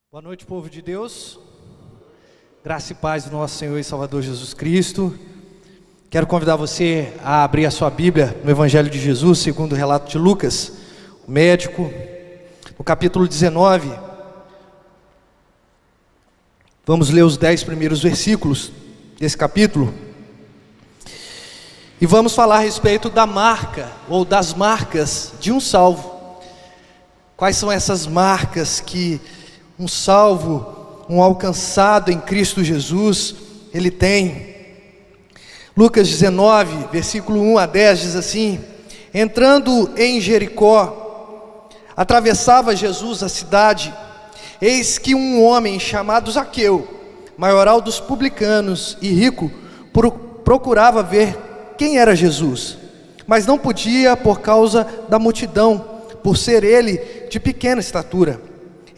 Boa noite, povo de Deus. Graça e paz do nosso Senhor e Salvador Jesus Cristo. Quero convidar você a abrir a sua Bíblia no Evangelho de Jesus, segundo o relato de Lucas, o médico, no capítulo 19. Vamos ler os 10 primeiros versículos desse capítulo. E vamos falar a respeito da marca, ou das marcas de um salvo. Quais são essas marcas que um salvo, um alcançado em Cristo Jesus, ele tem? Lucas 19, versículo 1 a 10 diz assim: entrando em Jericó, atravessava Jesus a cidade, eis que um homem chamado Zaqueu, maioral dos publicanos e rico, procurava ver quem era Jesus, mas não podia por causa da multidão, por ser ele de pequena estatura.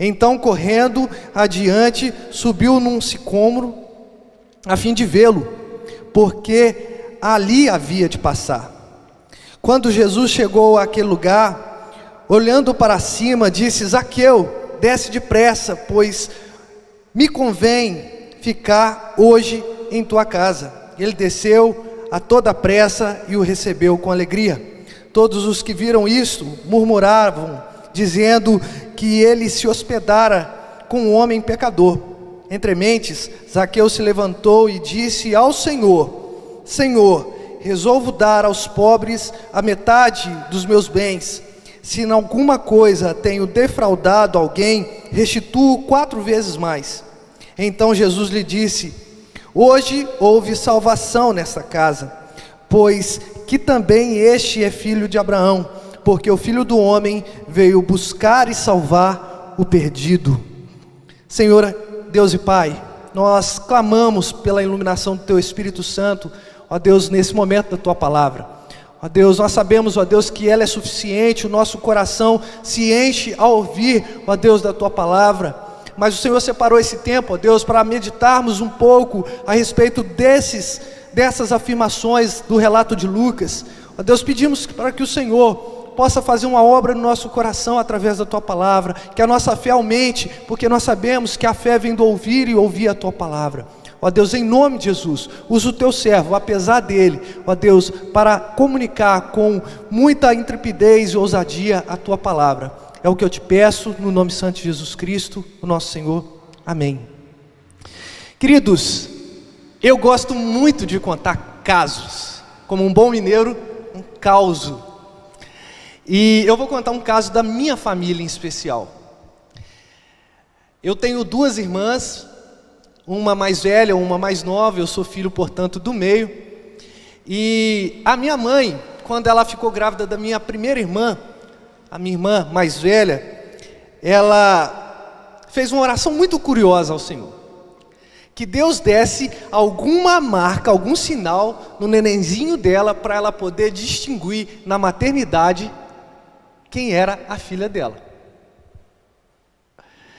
Então, correndo adiante, subiu num sicômoro, a fim de vê-lo, porque ali havia de passar. Quando Jesus chegou àquele lugar, olhando para cima, disse: Zaqueu, desce depressa, pois me convém ficar hoje em tua casa. Ele desceu a toda pressa e o recebeu com alegria. Todos os que viram isto murmuravam, dizendo que ele se hospedara com um homem pecador. Entre mentes, Zaqueu se levantou e disse ao Senhor: Senhor, resolvo dar aos pobres a metade dos meus bens. Se em alguma coisa tenho defraudado alguém, restituo 4 vezes mais. Então Jesus lhe disse: hoje houve salvação nesta casa, pois que também este é filho de Abraão, porque o Filho do Homem veio buscar e salvar o perdido. Senhor, Deus e Pai, nós clamamos pela iluminação do Teu Espírito Santo, ó Deus, nesse momento da Tua Palavra. Ó Deus, nós sabemos, ó Deus, que ela é suficiente, o nosso coração se enche ao ouvir, ó Deus, da Tua Palavra. Mas o Senhor separou esse tempo, ó Deus, para meditarmos um pouco a respeito dessas afirmações do relato de Lucas. Ó Deus, pedimos para que o Senhor possa fazer uma obra no nosso coração através da Tua Palavra, que a nossa fé aumente, porque nós sabemos que a fé vem do ouvir e ouvir a Tua Palavra. Ó Deus, em nome de Jesus, usa o Teu servo, apesar dele, ó Deus, para comunicar com muita intrepidez e ousadia a Tua Palavra. É o que eu te peço, no nome santo de Jesus Cristo, o nosso Senhor. Amém. Queridos, eu gosto muito de contar casos. Como um bom mineiro, um causo. E eu vou contar um caso da minha família em especial. Eu tenho 2 irmãs, uma mais velha, uma mais nova. Eu sou filho, portanto, do meio. E a minha mãe, quando ela ficou grávida da minha primeira irmã, a minha irmã mais velha, ela fez uma oração muito curiosa ao Senhor: que Deus desse alguma marca, algum sinal no nenenzinho dela, para ela poder distinguir na maternidade quem era a filha dela.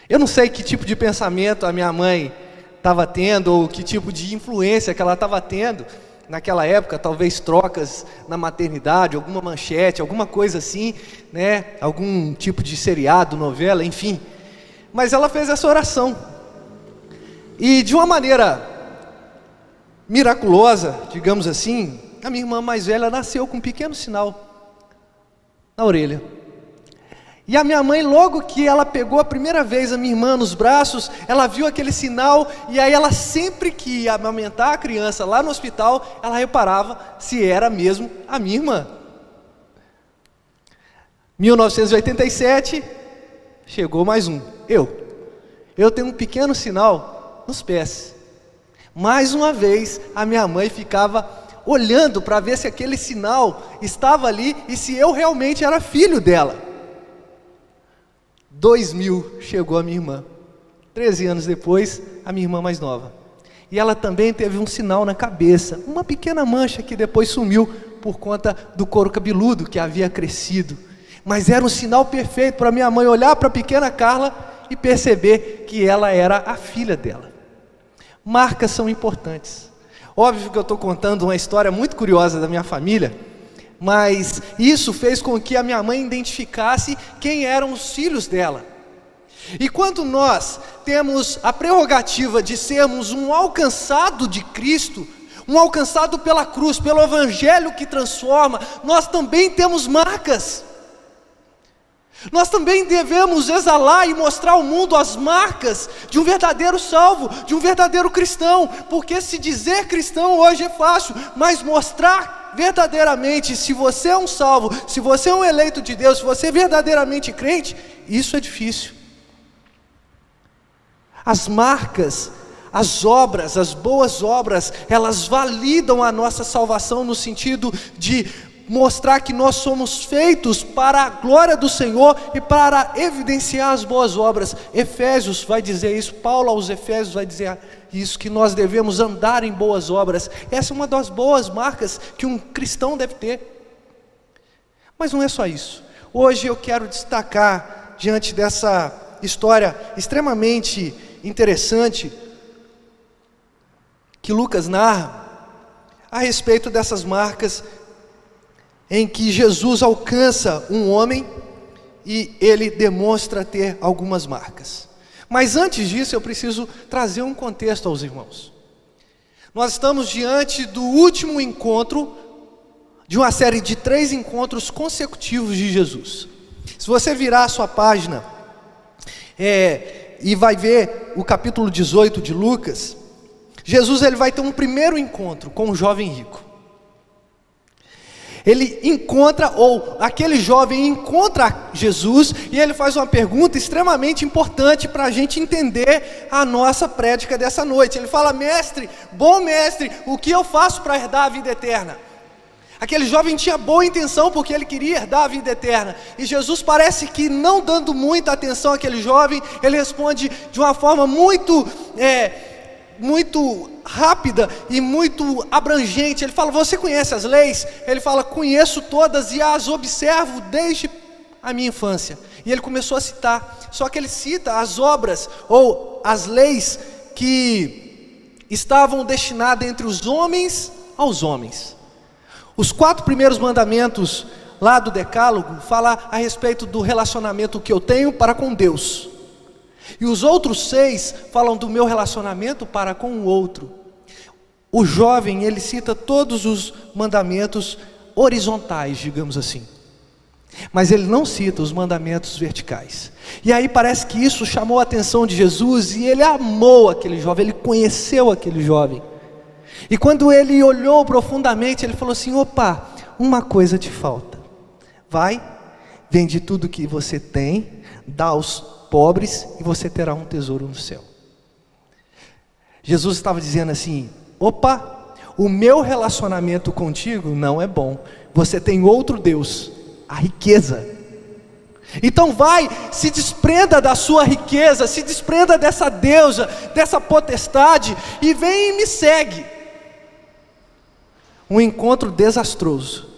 Eu não sei que tipo de pensamento a minha mãe estava tendo, ou que tipo de influência que ela estava tendo naquela época, talvez trocas na maternidade, alguma manchete, alguma coisa assim, né? Algum tipo de seriado, novela, enfim. Mas ela fez essa oração. E de uma maneira miraculosa, digamos assim, a minha irmã mais velha nasceu com um pequeno sinal na orelha. E a minha mãe, logo que ela pegou a primeira vez a minha irmã nos braços, ela viu aquele sinal, e aí ela sempre que ia amamentar a criança lá no hospital, ela reparava se era mesmo a minha irmã. 1987, chegou mais um, eu tenho um pequeno sinal nos pés. Mais uma vez, a minha mãe ficava olhando para ver se aquele sinal estava ali, e se eu realmente era filho dela. 2000 chegou a minha irmã, 13 anos depois, a minha irmã mais nova, e ela também teve um sinal na cabeça, uma pequena mancha que depois sumiu por conta do couro cabeludo que havia crescido, mas era um sinal perfeito para minha mãe olhar para a pequena Carla e perceber que ela era a filha dela. Marcas são importantes. Óbvio que eu estou contando uma história muito curiosa da minha família, mas isso fez com que a minha mãe identificasse quem eram os filhos dela. E quando nós temos a prerrogativa de sermos um alcançado de Cristo, um alcançado pela cruz, pelo Evangelho que transforma, nós também temos marcas. Nós também devemos exalar e mostrar ao mundo as marcas de um verdadeiro salvo, de um verdadeiro cristão, porque se dizer cristão hoje é fácil, mas mostrar verdadeiramente se você é um salvo, se você é um eleito de Deus, se você é verdadeiramente crente, isso é difícil. As marcas, as obras, as boas obras, elas validam a nossa salvação no sentido de mostrar que nós somos feitos para a glória do Senhor e para evidenciar as boas obras. Efésios vai dizer isso, Paulo aos Efésios vai dizer isso, que nós devemos andar em boas obras. Essa é uma das boas marcas que um cristão deve ter. Mas não é só isso. Hoje eu quero destacar, diante dessa história extremamente interessante que Lucas narra, a respeito dessas marcas em que Jesus alcança um homem e ele demonstra ter algumas marcas. Mas antes disso eu preciso trazer um contexto aos irmãos. Nós estamos diante do último encontro de uma série de 3 encontros consecutivos de Jesus. Se você virar a sua página e vai ver o capítulo 18 de Lucas, Jesus ele vai ter um primeiro encontro com um jovem rico. Ele encontra, ou aquele jovem encontra Jesus, e ele faz uma pergunta extremamente importante para a gente entender a nossa prédica dessa noite. Ele fala: mestre, bom mestre, o que eu faço para herdar a vida eterna? Aquele jovem tinha boa intenção, porque ele queria herdar a vida eterna, e Jesus parece que não dando muita atenção àquele jovem, ele responde de uma forma muito rápida e muito abrangente. Ele fala: você conhece as leis? Ele fala: conheço todas e as observo desde a minha infância. E ele começou a citar, só que ele cita as obras ou as leis que estavam destinadas entre os homens aos homens. Os 4 primeiros mandamentos lá do Decálogo fala a respeito do relacionamento que eu tenho para com Deus, e os outros 6 falam do meu relacionamento para com o outro. O jovem, ele cita todos os mandamentos horizontais, digamos assim, mas ele não cita os mandamentos verticais. E aí parece que isso chamou a atenção de Jesus, e ele amou aquele jovem, ele conheceu aquele jovem. E quando ele olhou profundamente, ele falou assim: opa, uma coisa te falta. Vai, vende tudo que você tem, dá aos pobres, e você terá um tesouro no céu. Jesus estava dizendo assim: opa, o meu relacionamento contigo não é bom. Você tem outro Deus, a riqueza. Então vai, se desprenda da sua riqueza, se desprenda dessa deusa, dessa potestade, e vem e me segue. Um encontro desastroso.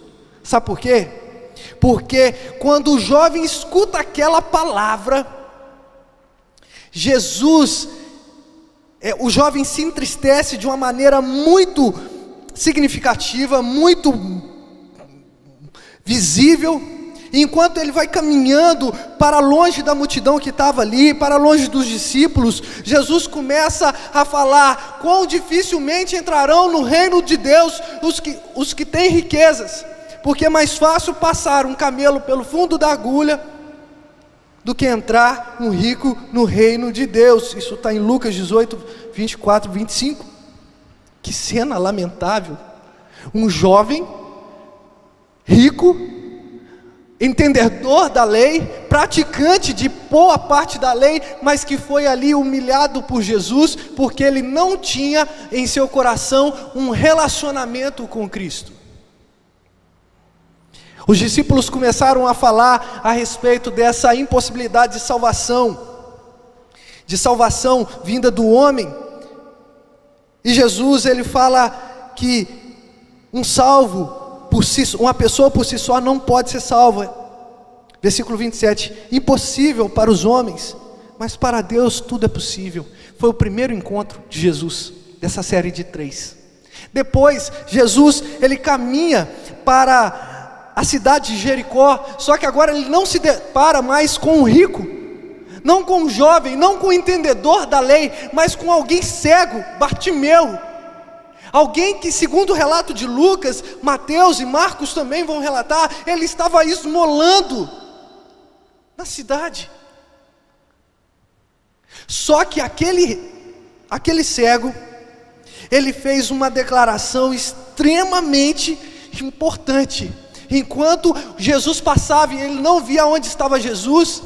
Sabe por quê? Porque quando o jovem escuta aquela palavra, o jovem se entristece de uma maneira muito significativa, muito visível. E enquanto ele vai caminhando para longe da multidão que estava ali, para longe dos discípulos, Jesus começa a falar: quão dificilmente entrarão no reino de Deus os que têm riquezas, porque é mais fácil passar um camelo pelo fundo da agulha do que entrar um rico no reino de Deus. Isso está em Lucas 18, 24, 25. Que cena lamentável. Um jovem rico, entendedor da lei, praticante de boa parte da lei, mas que foi ali humilhado por Jesus, porque ele não tinha em seu coração um relacionamento com Cristo. Os discípulos começaram a falar a respeito dessa impossibilidade de salvação vinda do homem, e Jesus ele fala que uma pessoa por si só não pode ser salva. Versículo 27, impossível para os homens, mas para Deus tudo é possível. Foi o primeiro encontro de Jesus, dessa série de 3. Depois, Jesus, ele caminha para a cidade de Jericó, só que agora ele não se depara mais com um rico. não com um jovem, não com um entendedor da lei, mas com alguém cego, Bartimeu. Alguém que, segundo o relato de Lucas, Mateus e Marcos também vão relatar, ele estava esmolando na cidade. Só que aquele cego, ele fez uma declaração extremamente importante. Enquanto Jesus passava e ele não via onde estava Jesus,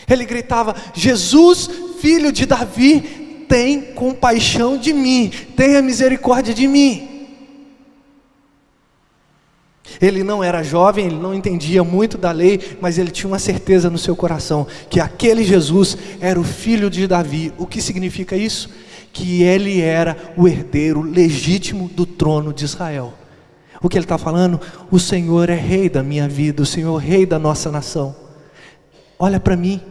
ele gritava: Jesus, filho de Davi, tem compaixão de mim, tenha misericórdia de mim. Ele não era jovem, ele não entendia muito da lei, mas ele tinha uma certeza no seu coração, que aquele Jesus era o filho de Davi. O que significa isso? Que ele era o herdeiro legítimo do trono de Israel. O que ele está falando? O Senhor é rei da minha vida, o Senhor é rei da nossa nação. Olha para mim,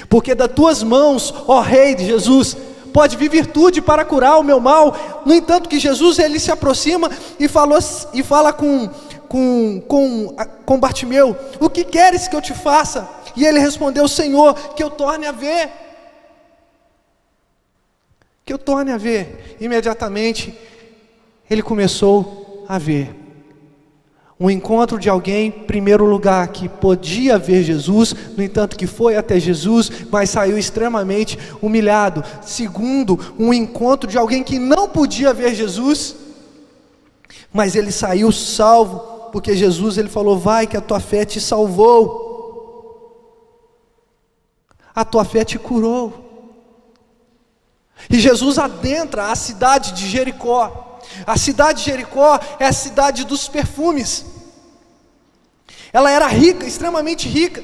porque das tuas mãos, ó Rei de Jesus, pode vir virtude para curar o meu mal. No entanto que Jesus, ele se aproxima e fala com Bartimeu: o que queres que eu te faça? E ele respondeu: Senhor, que eu torne a ver. Que eu torne a ver. Imediatamente ele começou a ver. Um encontro de alguém, em primeiro lugar, que podia ver Jesus, no entanto que foi até Jesus, mas saiu extremamente humilhado. Segundo, um encontro de alguém que não podia ver Jesus, mas ele saiu salvo, porque Jesus, ele falou: vai que a tua fé te salvou, a tua fé te curou. E Jesus adentra a cidade de Jericó. A cidade de Jericó é a cidade dos perfumes. Ela era rica, extremamente rica.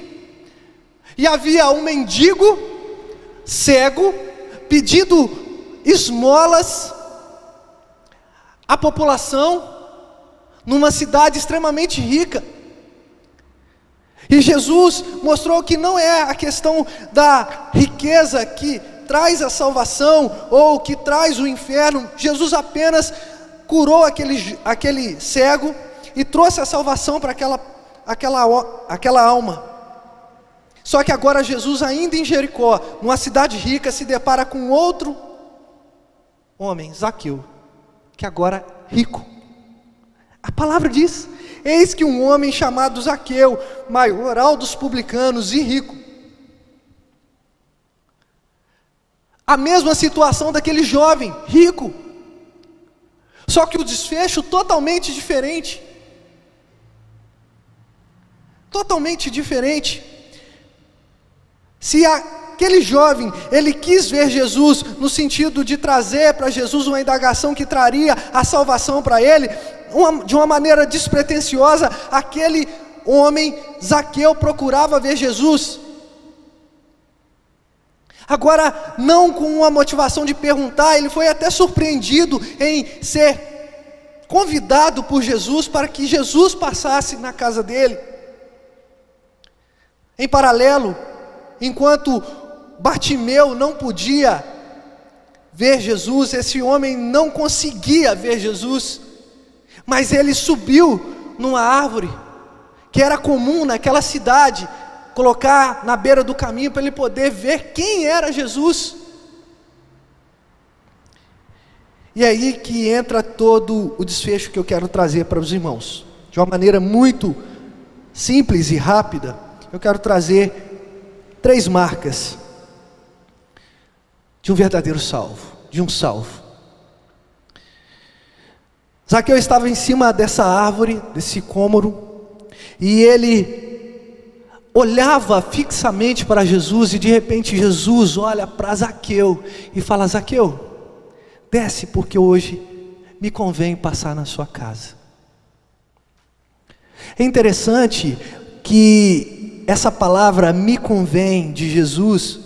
E havia um mendigo cego pedindo esmolas à população numa cidade extremamente rica. E Jesus mostrou que não é a questão da riqueza que traz a salvação ou que traz o inferno. Jesus apenas curou aquele cego e trouxe a salvação para aquela alma. Só que agora Jesus, ainda em Jericó, numa cidade rica, se depara com outro homem, Zaqueu, que agora é rico. A palavra diz: eis que um homem chamado Zaqueu, maioral dos publicanos e rico. A mesma situação daquele jovem rico, só que o desfecho totalmente diferente. Totalmente diferente. Se aquele jovem, ele quis ver Jesus, no sentido de trazer para Jesus uma indagação que traria a salvação para ele, de uma maneira despretensiosa, aquele homem, Zaqueu, procurava ver Jesus. Agora, não com uma motivação de perguntar, ele foi até surpreendido em ser convidado por Jesus para que Jesus passasse na casa dele. Em paralelo, enquanto Bartimeu não podia ver Jesus, esse homem não conseguia ver Jesus, mas ele subiu numa árvore, que era comum naquela cidade, colocar na beira do caminho para ele poder ver quem era Jesus. E aí que entra todo o desfecho que eu quero trazer para os irmãos, de uma maneira muito simples e rápida. Eu quero trazer 3 marcas de um verdadeiro salvo, de um salvo. Zaqueu estava em cima dessa árvore, desse sicômoro, e ele olhava fixamente para Jesus, e de repente Jesus olha para Zaqueu e fala: Zaqueu, desce, porque hoje me convém passar na sua casa. É interessante que essa palavra "me convém" de Jesus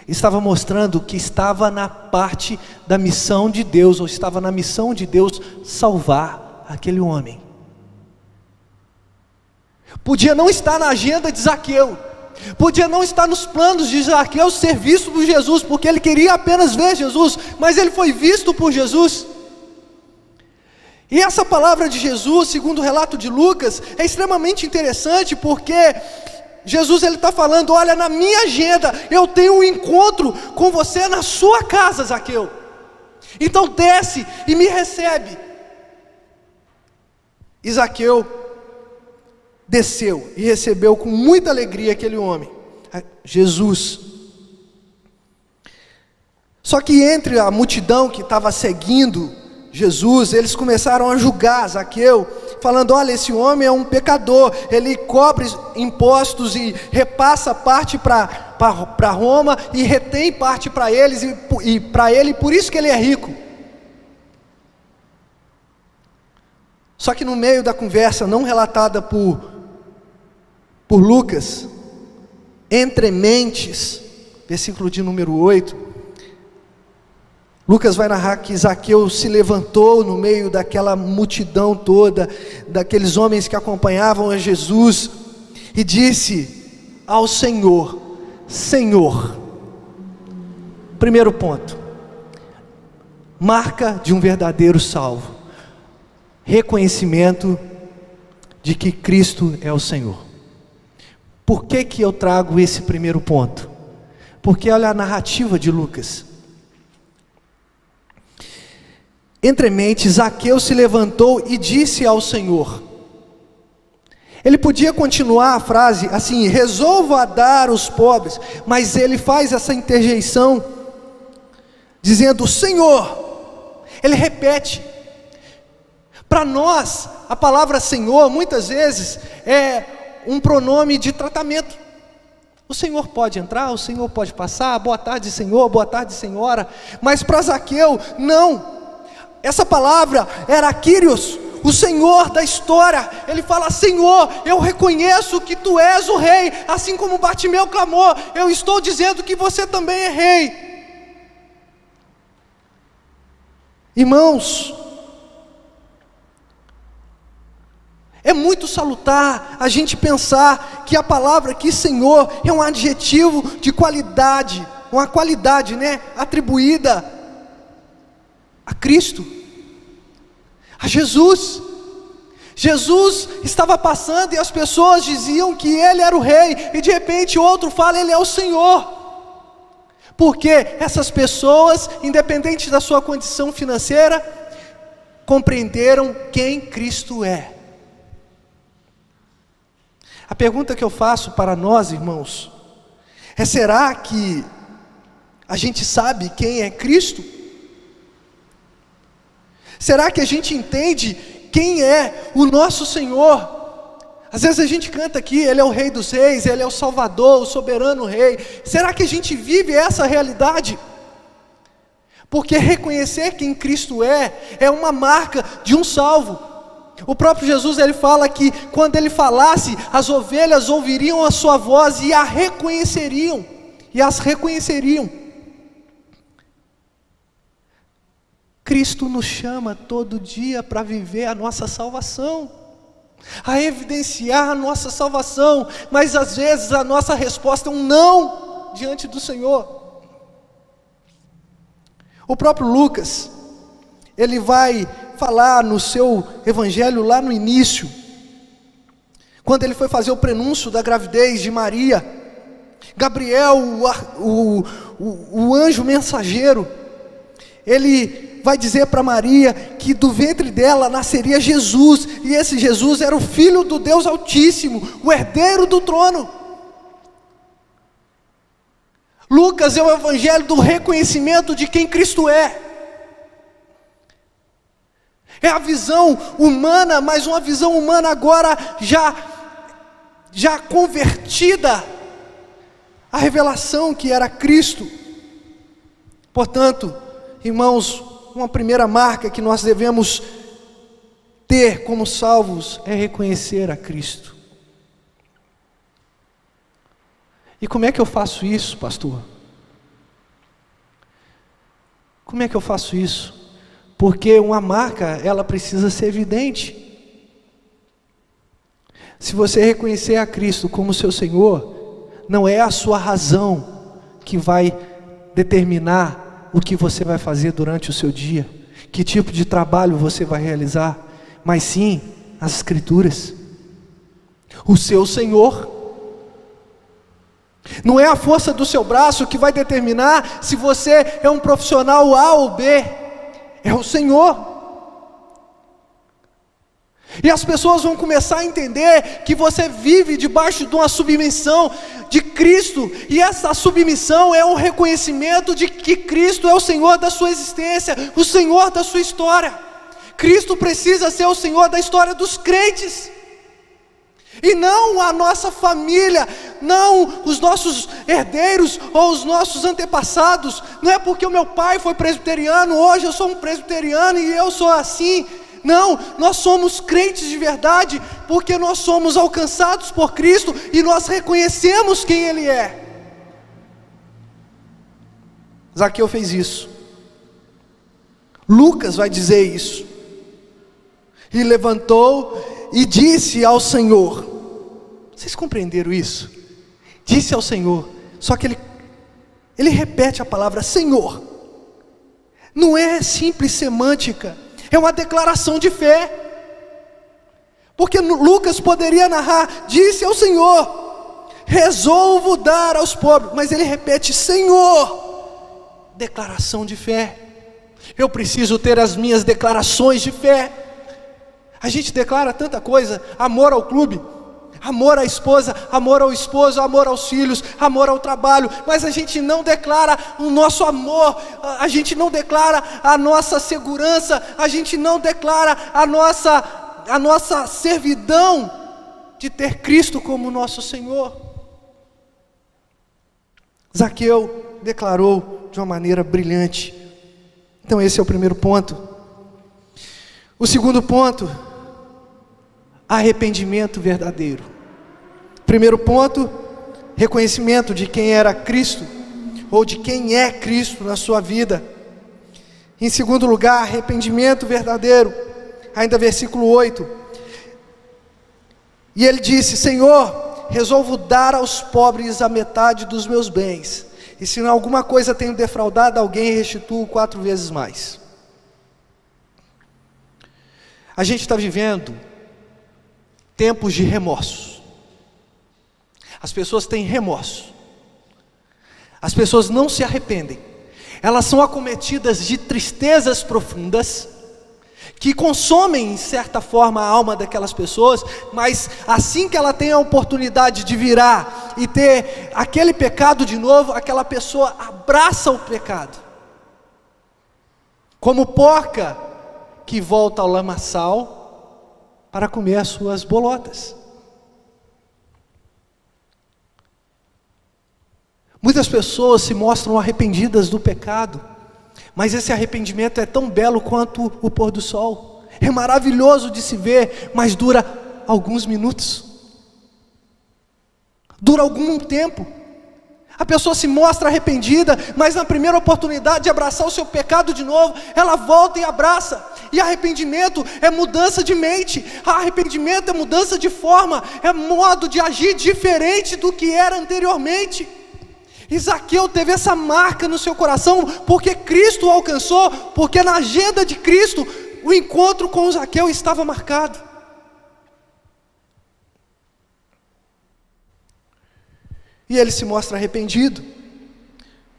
estava mostrando que estava na parte da missão de Deus, ou estava na missão de Deus salvar aquele homem. Podia não estar na agenda de Zaqueu, podia não estar nos planos de Zaqueu ser visto por Jesus, porque ele queria apenas ver Jesus, mas ele foi visto por Jesus. E essa palavra de Jesus, segundo o relato de Lucas, é extremamente interessante, porque Jesus ele está falando: olha, na minha agenda eu tenho um encontro com você na sua casa, Zaqueu. Então desce e me recebe. E Zaqueu desceu e recebeu com muita alegria aquele homem, Jesus. Só que entre a multidão que estava seguindo Jesus, eles começaram a julgar Zaqueu, falando: olha, esse homem é um pecador, ele cobre impostos e repassa parte para Roma e retém parte para eles e para ele, por isso que ele é rico. Só que no meio da conversa, não relatada por Lucas, entre mentes, versículo de número 8, Lucas vai narrar que Zaqueu se levantou no meio daquela multidão toda, daqueles homens que acompanhavam a Jesus, e disse ao Senhor: Senhor. Primeiro ponto, marca de um verdadeiro salvo: reconhecimento de que Cristo é o Senhor. Por que eu trago esse primeiro ponto? Porque olha a narrativa de Lucas. Entre mentes, Zaqueu se levantou e disse ao Senhor. Ele podia continuar a frase assim: resolva dar aos pobres, mas ele faz essa interjeição, dizendo: Senhor. Ele repete. Para nós, a palavra Senhor, muitas vezes, é um pronome de tratamento. O Senhor pode entrar, o Senhor pode passar, boa tarde Senhor, boa tarde Senhora. Mas para Zaqueu, não. Essa palavra era Kyrios, o Senhor da história. Ele fala: Senhor, eu reconheço que Tu és o Rei, assim como Bartimeu clamou, eu estou dizendo que Você também é Rei. Irmãos, é muito salutar a gente pensar que a palavra aqui, Senhor, é um adjetivo de qualidade, uma qualidade, atribuída a Cristo, a Jesus. Jesus estava passando e as pessoas diziam que Ele era o Rei, e de repente outro fala: Ele é o Senhor. Porque essas pessoas, independente da sua condição financeira, compreenderam quem Cristo é. A pergunta que eu faço para nós, irmãos, é: será que a gente sabe quem é Cristo? Será que a gente entende quem é o nosso Senhor? Às vezes a gente canta aqui: Ele é o Rei dos Reis, Ele é o Salvador, o soberano Rei. Será que a gente vive essa realidade? Porque reconhecer quem Cristo é uma marca de um salvo. O próprio Jesus, ele fala que quando ele falasse, as ovelhas ouviriam a sua voz e a reconheceriam, e as reconheceriam. Cristo nos chama todo dia para viver a nossa salvação, a evidenciar a nossa salvação, mas às vezes a nossa resposta é um não diante do Senhor. O próprio Lucas, ele vai falar no seu evangelho lá no início, quando ele foi fazer o prenúncio da gravidez de Maria, Gabriel, o anjo mensageiro, ele vai dizer para Maria que do ventre dela nasceria Jesus, e esse Jesus era o Filho do Deus Altíssimo, o herdeiro do trono. Lucas é o evangelho do reconhecimento de quem Cristo é. É a visão humana, mas uma visão humana agora já convertida à revelação que era Cristo. Portanto, irmãos, uma primeira marca que nós devemos ter como salvos é reconhecer a Cristo. E como é que eu faço isso, pastor? Como é que eu faço isso? Porque uma marca, ela precisa ser evidente. Se você reconhecer a Cristo como seu Senhor, não é a sua razão que vai determinar o que você vai fazer durante o seu dia, que tipo de trabalho você vai realizar, mas sim as Escrituras. O seu Senhor Não é a força do seu braço que vai determinar se você é um profissional A ou B, é o Senhor. E as pessoas vão começar a entender que você vive debaixo de uma submissão de Cristo, e essa submissão é um reconhecimento de que Cristo é o Senhor da sua existência, o Senhor da sua história. Cristo precisa ser o Senhor da história dos crentes, e não a nossa família, não os nossos herdeiros ou os nossos antepassados. Não é porque o meu pai foi presbiteriano, hoje eu sou um presbiteriano e eu sou assim. Não, nós somos crentes de verdade, porque nós somos alcançados por Cristo e nós reconhecemos quem Ele é. Zaqueu fez isso. Lucas vai dizer isso. E levantou e disse ao Senhor. Vocês compreenderam isso? Disse ao Senhor. Só que ele repete a palavra Senhor. Não é simples semântica, é uma declaração de fé. Porque Lucas poderia narrar, disse ao Senhor, resolvo dar aos pobres, mas ele repete, Senhor, declaração de fé. Eu preciso ter as minhas declarações de fé. A gente declara tanta coisa, amor ao clube, amor à esposa, amor ao esposo, amor aos filhos, amor ao trabalho, mas a gente não declara o nosso amor, a gente não declara a nossa segurança, a gente não declara a nossa servidão de ter Cristo como nosso Senhor. Zaqueu declarou de uma maneira brilhante. Então esse é o primeiro ponto. O segundo ponto, arrependimento verdadeiro. Primeiro ponto, reconhecimento de quem era Cristo, ou de quem é Cristo na sua vida. Em segundo lugar, arrependimento verdadeiro, ainda versículo 8. E ele disse, Senhor, resolvo dar aos pobres a metade dos meus bens, e se em alguma coisa tenho defraudado alguém, restituo 4 vezes mais. A gente está vivendo tempos de remorso. As pessoas têm remorso. As pessoas não se arrependem. Elas são acometidas de tristezas profundas, que consomem, em certa forma, a alma daquelas pessoas, mas assim que ela tem a oportunidade de virar e ter aquele pecado de novo, aquela pessoa abraça o pecado. Como porca que volta ao lamaçal para comer as suas bolotas. Muitas pessoas se mostram arrependidas do pecado, mas esse arrependimento é tão belo quanto o pôr do sol. É maravilhoso de se ver, mas dura alguns minutos. Dura algum tempo. A pessoa se mostra arrependida, mas na primeira oportunidade de abraçar o seu pecado de novo, ela volta e abraça. E arrependimento é mudança de mente, arrependimento é mudança de forma, é modo de agir diferente do que era anteriormente. E Zaqueu teve essa marca no seu coração, porque Cristo o alcançou, porque na agenda de Cristo, o encontro com Zaqueu estava marcado. E ele se mostra arrependido.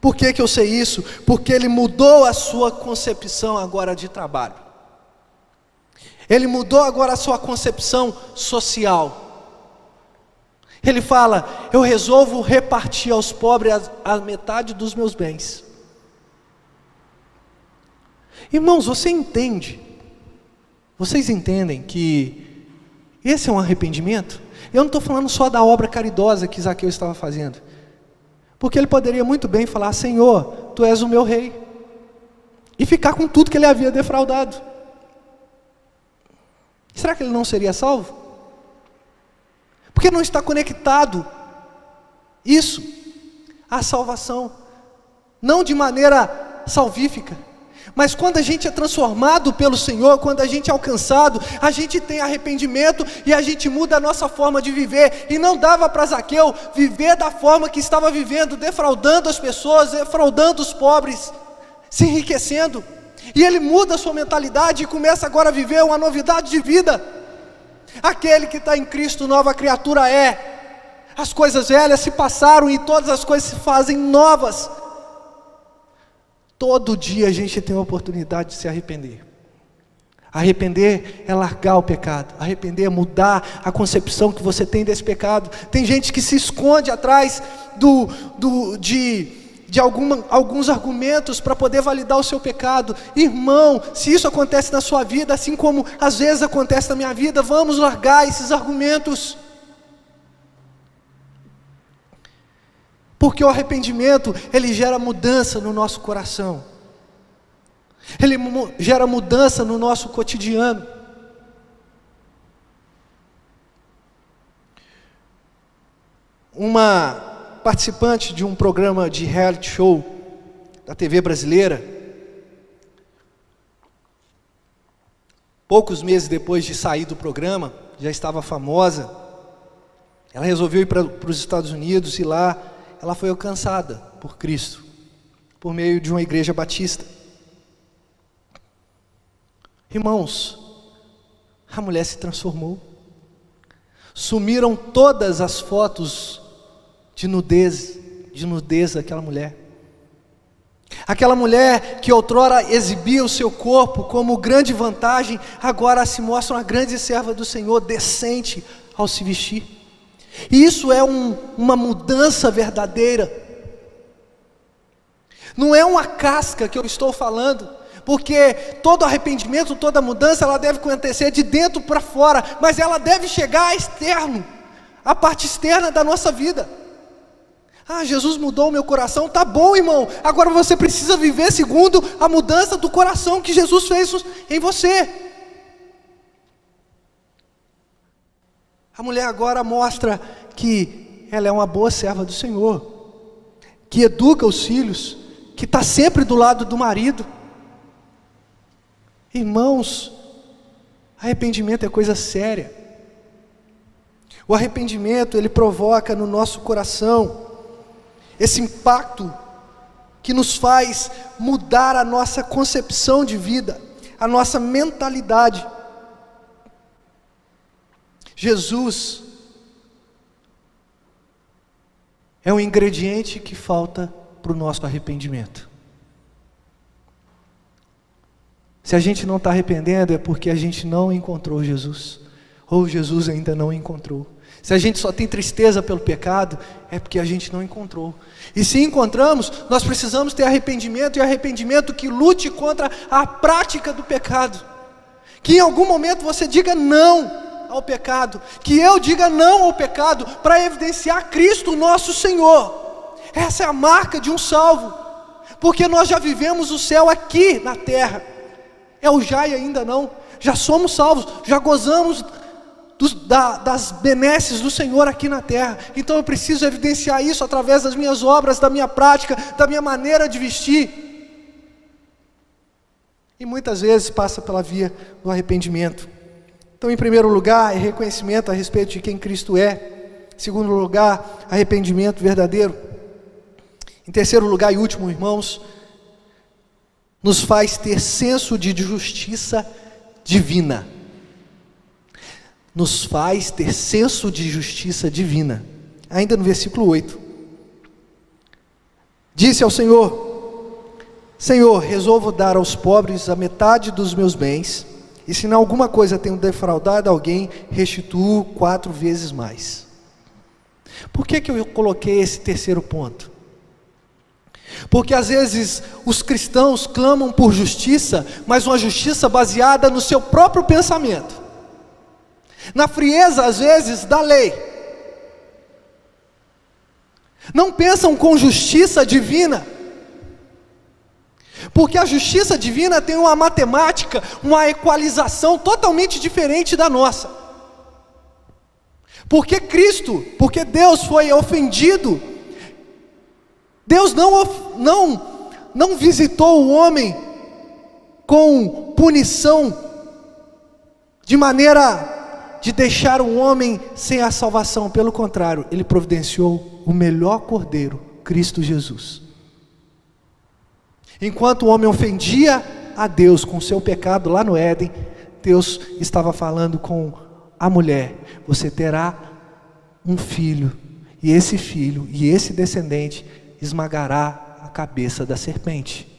Por que eu sei isso? Porque ele mudou a sua concepção agora de trabalho. Ele mudou agora a sua concepção social. Ele fala, eu resolvo repartir aos pobres a metade dos meus bens. Irmãos, vocês entendem que esse é um arrependimento? Eu não estou falando só da obra caridosa que Zaqueu estava fazendo, porque ele poderia muito bem falar, Senhor, Tu és o meu rei, e ficar com tudo que ele havia defraudado. Será que ele não seria salvo? Porque não está conectado isso à salvação, não de maneira salvífica, mas quando a gente é transformado pelo Senhor, quando a gente é alcançado, a gente tem arrependimento e a gente muda a nossa forma de viver. E não dava para Zaqueu viver da forma que estava vivendo, defraudando as pessoas, defraudando os pobres, se enriquecendo. E ele muda a sua mentalidade e começa agora a viver uma novidade de vida. Aquele que está em Cristo, nova criatura é. As coisas velhas se passaram e todas as coisas se fazem novas. Todo dia a gente tem a oportunidade de se arrepender. Arrepender é largar o pecado. Arrepender é mudar a concepção que você tem desse pecado. Tem gente que se esconde atrás de alguns argumentos para poder validar o seu pecado. Irmão, se isso acontece na sua vida, assim como às vezes acontece na minha vida, vamos largar esses argumentos. Porque o arrependimento, ele gera mudança no nosso coração. Ele gera mudança no nosso cotidiano. Uma participante de um programa de reality show da TV brasileira, poucos meses depois de sair do programa, já estava famosa, ela resolveu ir para os Estados Unidos e lá ela foi alcançada por Cristo, por meio de uma igreja batista. Irmãos, a mulher se transformou. Sumiram todas as fotos de nudez daquela mulher. Aquela mulher que outrora exibia o seu corpo como grande vantagem, agora se mostra uma grande serva do Senhor, decente ao se vestir. E isso é uma mudança verdadeira. Não é uma casca que eu estou falando, porque todo arrependimento, toda mudança, ela deve acontecer de dentro para fora, mas ela deve chegar a externo, a parte externa da nossa vida. Ah, Jesus mudou o meu coração, tá bom, irmão, agora você precisa viver segundo a mudança do coração que Jesus fez em você. A mulher agora mostra que ela é uma boa serva do Senhor, que educa os filhos, que está sempre do lado do marido. Irmãos, arrependimento é coisa séria. O arrependimento, ele provoca no nosso coração esse impacto que nos faz mudar a nossa concepção de vida, a nossa mentalidade. Jesus é um ingrediente que falta para o nosso arrependimento. Se a gente não está arrependendo, é porque a gente não encontrou Jesus, ou Jesus ainda não encontrou. Se a gente só tem tristeza pelo pecado, é porque a gente não encontrou. E se encontramos, nós precisamos ter arrependimento, e arrependimento que lute contra a prática do pecado. Que em algum momento você diga não ao pecado, que eu diga não ao pecado, para evidenciar Cristo nosso Senhor. Essa é a marca de um salvo, porque nós já vivemos o céu aqui na terra. É o já e ainda não, já somos salvos, já gozamos das benesses do Senhor aqui na terra. Então eu preciso evidenciar isso através das minhas obras, da minha prática, da minha maneira de vestir. E muitas vezes passa pela via do arrependimento. Então, em primeiro lugar, é reconhecimento a respeito de quem Cristo é. Em segundo lugar, arrependimento verdadeiro. Em terceiro lugar e último, irmãos, nos faz ter senso de justiça divina. Nos faz ter senso de justiça divina. Ainda no versículo 8. Disse ao Senhor: Senhor, resolvo dar aos pobres a metade dos meus bens, e se em alguma coisa tenho defraudado alguém, restituo 4 vezes mais. Por que eu coloquei esse terceiro ponto? Porque às vezes os cristãos clamam por justiça, mas uma justiça baseada no seu próprio pensamento, na frieza às vezes da lei. Não pensam com justiça divina, porque a justiça divina tem uma matemática, uma equalização totalmente diferente da nossa. Porque Deus foi ofendido, Deus não visitou o homem com punição, de maneira de deixar o homem sem a salvação. Pelo contrário, Ele providenciou o melhor cordeiro, Cristo Jesus. Enquanto o homem ofendia a Deus com seu pecado lá no Éden, Deus estava falando com a mulher: você terá um filho, e esse filho, e esse descendente esmagará a cabeça da serpente.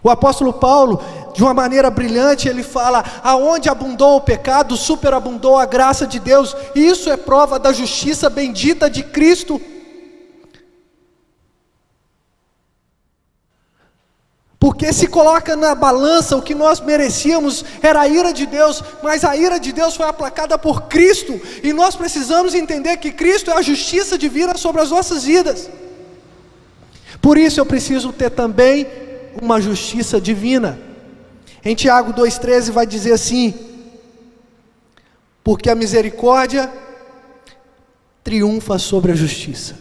O apóstolo Paulo, de uma maneira brilhante, ele fala: aonde abundou o pecado, superabundou a graça de Deus. Isso é prova da justiça bendita de Cristo. Porque se coloca na balança, o que nós merecíamos era a ira de Deus, mas a ira de Deus foi aplacada por Cristo, e nós precisamos entender que Cristo é a justiça divina sobre as nossas vidas. Por isso eu preciso ter também uma justiça divina. Em Tiago 2,13 vai dizer assim: porque a misericórdia triunfa sobre a justiça.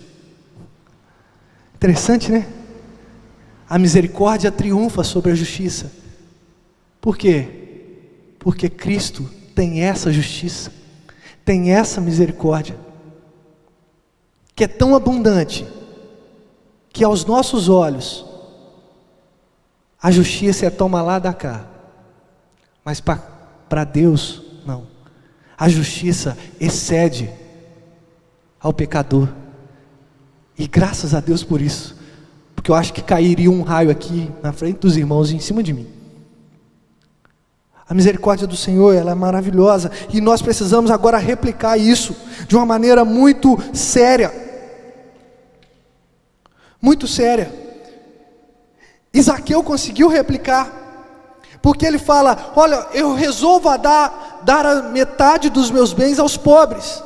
Interessante, né? A misericórdia triunfa sobre a justiça. Por quê? Porque Cristo tem essa justiça, tem essa misericórdia, que é tão abundante, que aos nossos olhos, a justiça é toma lá da cá, mas para Deus, não. A justiça excede ao pecador, e graças a Deus por isso, porque eu acho que cairia um raio aqui na frente dos irmãos em cima de mim. A misericórdia do Senhor, ela é maravilhosa, e nós precisamos agora replicar isso de uma maneira muito séria. Muito séria. E Zaqueu conseguiu replicar, porque ele fala: olha, eu resolvo dar a metade dos meus bens aos pobres.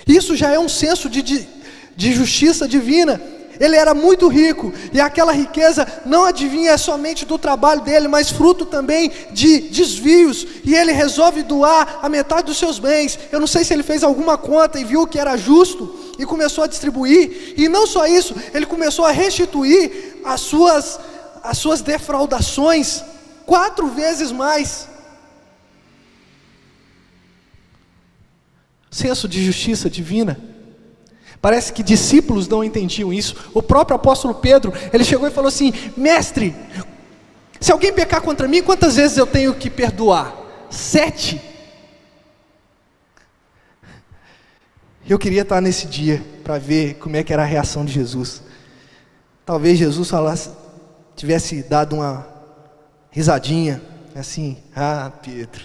Isso já é um senso de justiça divina. Ele era muito rico, e aquela riqueza não adivinha somente do trabalho dele, mas fruto também de desvios, e ele resolve doar a metade dos seus bens. Eu não sei se ele fez alguma conta e viu que era justo, e começou a distribuir, e não só isso, ele começou a restituir as suas defraudações 4 vezes mais. Senso de justiça divina. Parece que discípulos não entendiam isso. O próprio apóstolo Pedro, ele chegou e falou assim: mestre, se alguém pecar contra mim, quantas vezes eu tenho que perdoar? 7. Eu queria estar nesse dia para ver como é que era a reação de Jesus. Talvez Jesus tivesse dado uma risadinha, assim: ah, Pedro,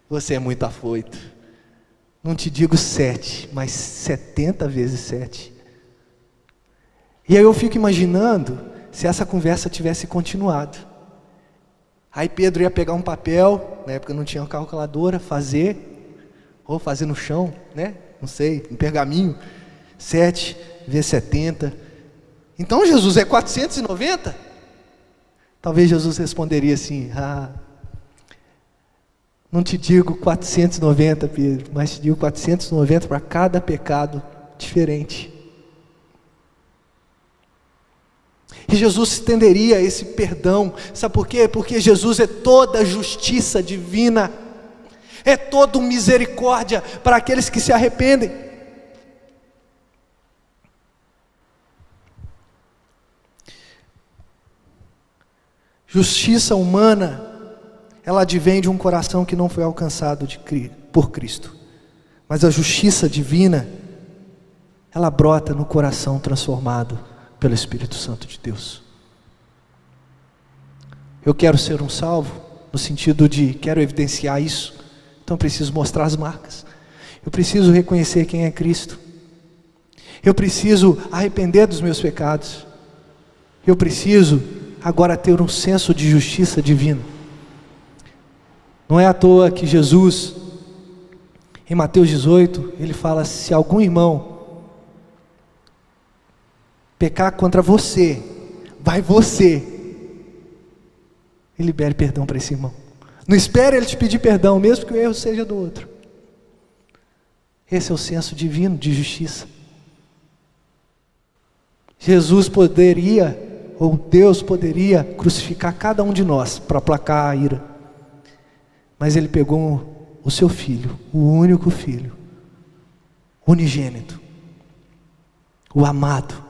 você é muito afoito. Não te digo 7, mas 70 vezes 7. E aí eu fico imaginando se essa conversa tivesse continuado. Aí Pedro ia pegar um papel, na época não tinha uma calculadora, ou fazer no chão, né? Não sei, um pergaminho, 7 vezes 70. Então Jesus é 490? Talvez Jesus responderia assim: ah, não te digo 490, Pedro, mas te digo 490 para cada pecado diferente. E Jesus estenderia esse perdão, sabe por quê? Porque Jesus é toda justiça divina, é toda misericórdia para aqueles que se arrependem. Justiça humana, ela advém de um coração que não foi alcançado por Cristo, mas a justiça divina, ela brota no coração transformado pelo Espírito Santo de Deus. Eu quero ser um salvo, no sentido de quero evidenciar isso, então eu preciso mostrar as marcas, eu preciso reconhecer quem é Cristo, eu preciso arrepender dos meus pecados, eu preciso agora ter um senso de justiça divina. Não é à toa que Jesus, em Mateus 18, ele fala: se algum irmão pecar contra você, vai você e libere perdão para esse irmão. Não espere ele te pedir perdão, mesmo que o erro seja do outro. Esse é o senso divino de justiça. Jesus poderia, ou Deus poderia crucificar cada um de nós para aplacar a ira, mas Ele pegou o seu Filho, o único Filho, unigênito, o amado,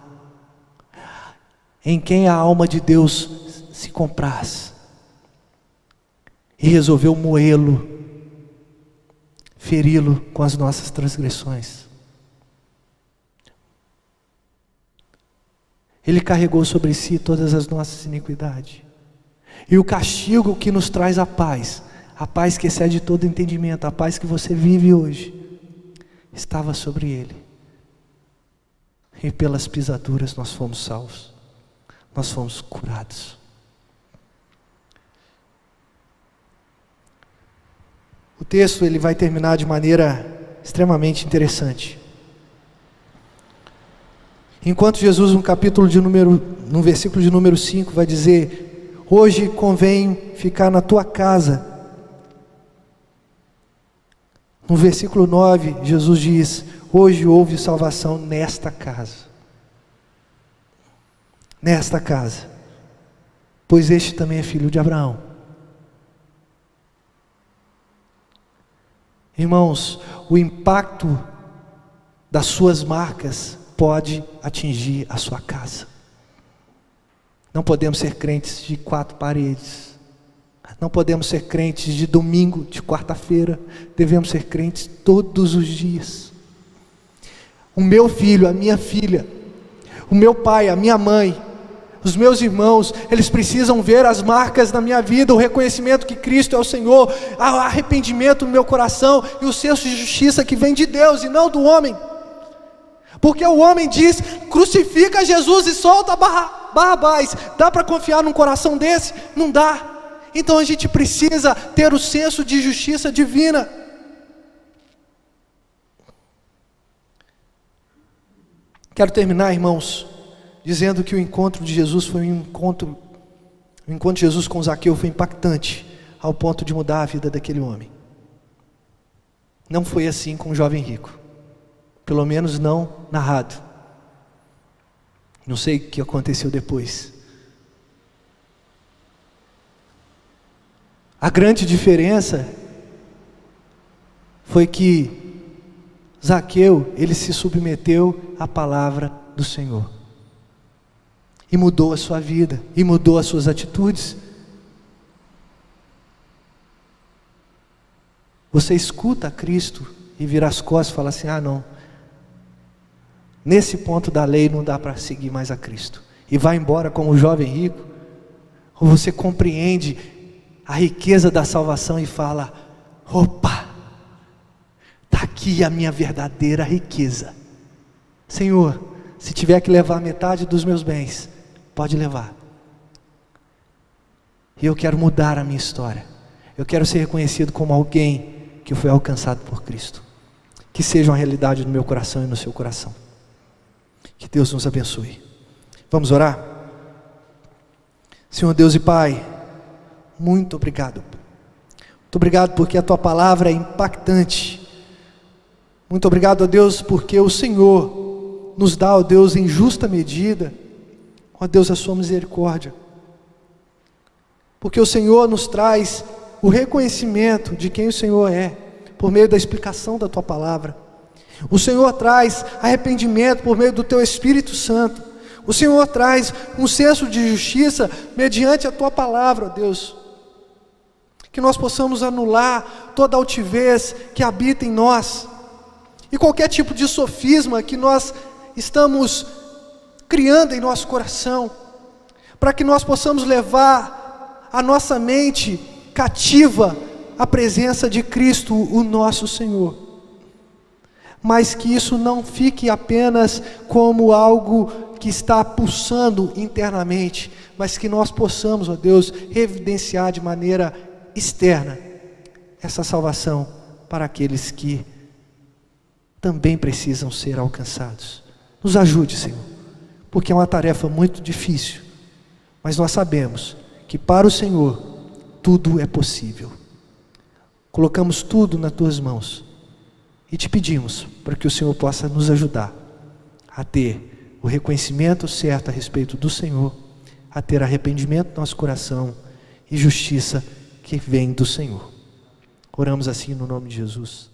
em quem a alma de Deus se compraz, e resolveu moê-lo, feri-lo com as nossas transgressões. Ele carregou sobre si todas as nossas iniquidades. E o castigo que nos traz a paz que excede todo entendimento, a paz que você vive hoje, estava sobre ele. E pelas pisaduras nós fomos salvos. Nós fomos curados. O texto ele vai terminar de maneira extremamente interessante. Enquanto Jesus no versículo de número 5 vai dizer: hoje convém ficar na tua casa. No versículo 9, Jesus diz: hoje houve salvação nesta casa. Nesta casa. Pois este também é filho de Abraão. Irmãos, o impacto das suas marcas pode atingir a sua casa. Não podemos ser crentes de 4 paredes. Não podemos ser crentes de domingo, de quarta-feira. Devemos ser crentes todos os dias. O meu filho, a minha filha, o meu pai, a minha mãe, os meus irmãos, eles precisam ver as marcas na minha vida, o reconhecimento que Cristo é o Senhor, o arrependimento no meu coração e o senso de justiça que vem de Deus e não do homem. Porque o homem diz: crucifica Jesus e solta Barrabás. Dá para confiar num coração desse? Não dá. Então a gente precisa ter o senso de justiça divina. Quero terminar, irmãos, dizendo que o encontro de Jesus foi o encontro de Jesus com Zaqueu foi impactante, ao ponto de mudar a vida daquele homem. Não foi assim com o jovem rico. Pelo menos não narrado. Não sei o que aconteceu depois. A grande diferença foi que Zaqueu, ele se submeteu à palavra do Senhor. E mudou a sua vida, e mudou as suas atitudes. Você escuta Cristo e vira as costas e fala assim: ah, não. Nesse ponto da lei não dá para seguir mais a Cristo. E vai embora como o jovem rico. Ou você compreende a riqueza da salvação e fala: opa, está aqui a minha verdadeira riqueza. Senhor, se tiver que levar metade dos meus bens, pode levar. E eu quero mudar a minha história. Eu quero ser reconhecido como alguém que foi alcançado por Cristo. Que seja uma realidade no meu coração e no seu coração. Que Deus nos abençoe. Vamos orar? Senhor Deus e Pai, muito obrigado. Muito obrigado porque a Tua palavra é impactante. Muito obrigado, ó Deus, porque o Senhor nos dá, ó Deus, em justa medida, ó Deus, a Sua misericórdia. Porque o Senhor nos traz o reconhecimento de quem o Senhor é, por meio da explicação da Tua palavra. O Senhor traz arrependimento por meio do Teu Espírito Santo. O Senhor traz um senso de justiça mediante a Tua palavra, ó Deus. Que nós possamos anular toda a altivez que habita em nós. E qualquer tipo de sofisma que nós estamos criando em nosso coração. Para que nós possamos levar a nossa mente cativa à presença de Cristo, o nosso Senhor. Mas que isso não fique apenas como algo que está pulsando internamente, mas que nós possamos, ó Deus, evidenciar de maneira externa essa salvação para aqueles que também precisam ser alcançados. Nos ajude, Senhor, porque é uma tarefa muito difícil, mas nós sabemos que para o Senhor tudo é possível. Colocamos tudo nas Tuas mãos e Te pedimos para que o Senhor possa nos ajudar a ter o reconhecimento certo a respeito do Senhor, a ter arrependimento no nosso coração e justiça que vem do Senhor. Oramos assim no nome de Jesus.